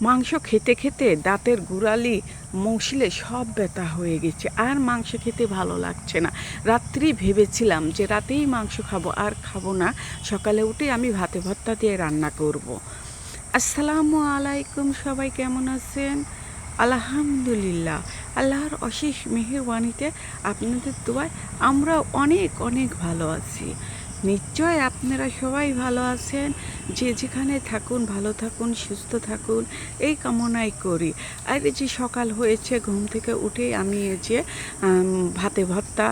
মাংস খেতে খেতে দাঁতের গোড়ালি মশলে সব ব্যথা হয়ে গেছে, আর মাংস খেতে ভালো লাগছে না। রাত্রি ভেবেছিলাম যে রাতেই মাংস খাবো, আর খাবো না, সকালে উঠে আমি ভাতে ভর্তা দিয়ে রান্না করব। আসসালামু আলাইকুম, সবাই কেমন আছেন? আলহামদুলিল্লাহ, আল্লাহর অশেষ মেহেরবানিতে আপনাদের দোয়ায় আমরা অনেক অনেক ভালো আছি। নিশ্চয় আপনারা সবাই ভালো আছেন। যে যেখানে থাকুন ভালো থাকুন, সুস্থ থাকুন, এই কামনাই করি। আর এই যে সকাল হয়েছে, ঘুম থেকে উঠেই আমি এই যে ভাতে ভর্তা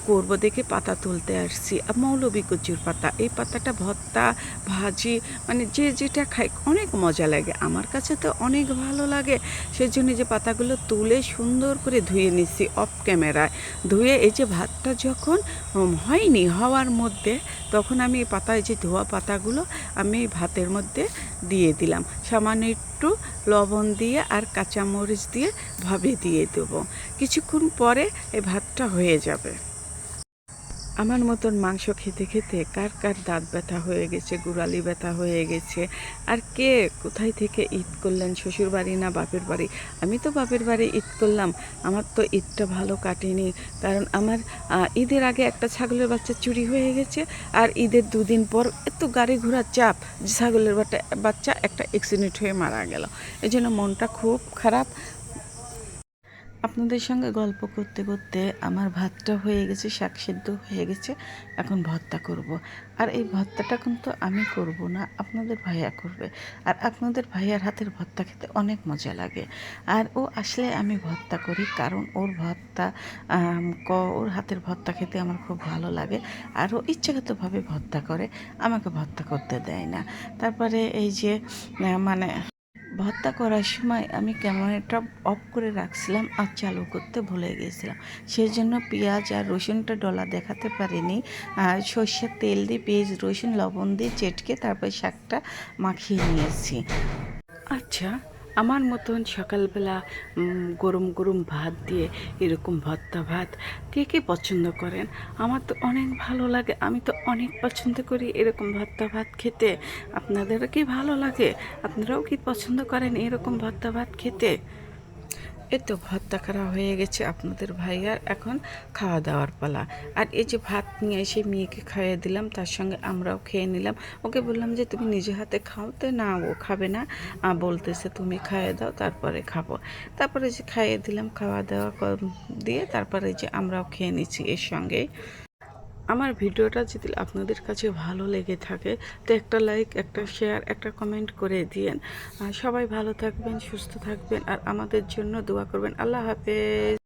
করব দেখে পাতা তুলতে আসছি। মৌলবী কচুর পাতা, এই পাতাটা ভর্তা ভাজি মানে যে যেটা খায় অনেক মজা লাগে, আমার কাছে তো অনেক ভালো লাগে। সেজন্য যে পাতাগুলো তুলে সুন্দর করে ধুয়ে নিচ্ছি অফ ক্যামেরায়। ধুয়ে এই যে ভাতটা যখন হয়নি হওয়ার মধ্যে, তখন আমি এই পাতায় যে ধোয়া পাতাগুলো আমি ভাতের মধ্যে দিয়ে দিলাম, সামান্য একটু লবণ দিয়ে আর কাঁচামরিচ দিয়ে ভাবে দিয়ে দেবো। কিছুক্ষণ পরে এই ভাতটা হয়ে যাবে। আমার মতন মাংস খেতে খেতে কার কার দাঁত ব্যথা হয়ে গেছে, গোড়ালি ব্যথা হয়ে গেছে, আর কে কোথায় থেকে ঈদ করলেন, শ্বশুর বাড়ি না বাপের বাড়ি? আমি তো বাপের বাড়ি ঈদ করলাম। আমার তো ঈদটা ভালো কাটেনি, কারণ আমার ঈদের আগে একটা ছাগলের বাচ্চা চুরি হয়ে গেছে, আর ঈদের দুদিন পর এত গাড়ি ঘোড়ার চাপ, ছাগলের বাচ্চা একটা অ্যাক্সিডেন্ট হয়ে মারা গেল। এই জন্য মনটা খুব খারাপ। আপনাদের সঙ্গে গল্প করতে করতে আমার ভাতটা হয়ে গেছে, শাক সেদ্ধ হয়ে গেছে, এখন ভর্তা করব। আর এই ভর্তাটা কিন্তু আমি করব না, আপনাদের ভাইয়া করবে। আর আপনাদের ভাইয়ার হাতের ভর্তা খেতে অনেক মজা লাগে। আর ও আসলে আমি ভর্তা করি, কারণ ওর ভর্তা ওর হাতের ভর্তা খেতে আমার খুব ভালো লাগে। আর ও ইচ্ছাগতভাবে ভর্তা করে, আমাকে ভর্তা করতে দেয় না। তারপরে এই যে মানে ভর্তা করার সময় আমি ক্যামেরাটা অফ করে রাখছিলাম আর চালু করতে ভুলে গিয়েছিলাম, সেই জন্য পেঁয়াজ আর রসুনটা ডলা দেখাতে পারিনি। আর সর্ষের তেল দিয়ে পেঁয়াজ রসুন লবণ দিয়ে চেটকে তারপর শাকটা মাখিয়ে নিয়েছি। আচ্ছা, আমার মতন সকালবেলা গরম গরম ভাত দিয়ে এরকম ভর্তা ভাত কে কে পছন্দ করেন? আমার তো অনেক ভালো লাগে, আমি তো অনেক পছন্দ করি এরকম ভর্তা ভাত খেতে। আপনাদেরও কি ভালো লাগে? আপনারাও কি পছন্দ করেন এরকম ভর্তা ভাত খেতে? এই তো ভর্তা করা হয়ে গেছে আপনাদের ভাইয়ার, এখন খাওয়া দাওয়ার পালা। আর এই যে ভাত নিয়ে এসে মেয়েকে খাইয়ে দিলাম, তার সঙ্গে আমরাও খেয়ে নিলাম। ওকে বললাম যে তুমি নিজে হাতে খাও, তো না ও খাবে না, বলতেছে তুমি খাইয়ে দাও তারপরে খাবো। তারপরে যে খাইয়ে দিলাম, খাওয়া দাওয়া দিয়ে তারপরে যে আমরাও খেয়ে নিচ্ছি এর সঙ্গেই। আমার ভিডিওটা যদি আপনাদের কাছে ভালো লেগে থাকে, তো একটা লাইক, একটা শেয়ার, একটা কমেন্ট করে দিয়েন। সবাই ভালো থাকবেন, সুস্থ থাকবেন, আর আমাদের জন্য দোয়া করবেন। আল্লাহ হাফেজ।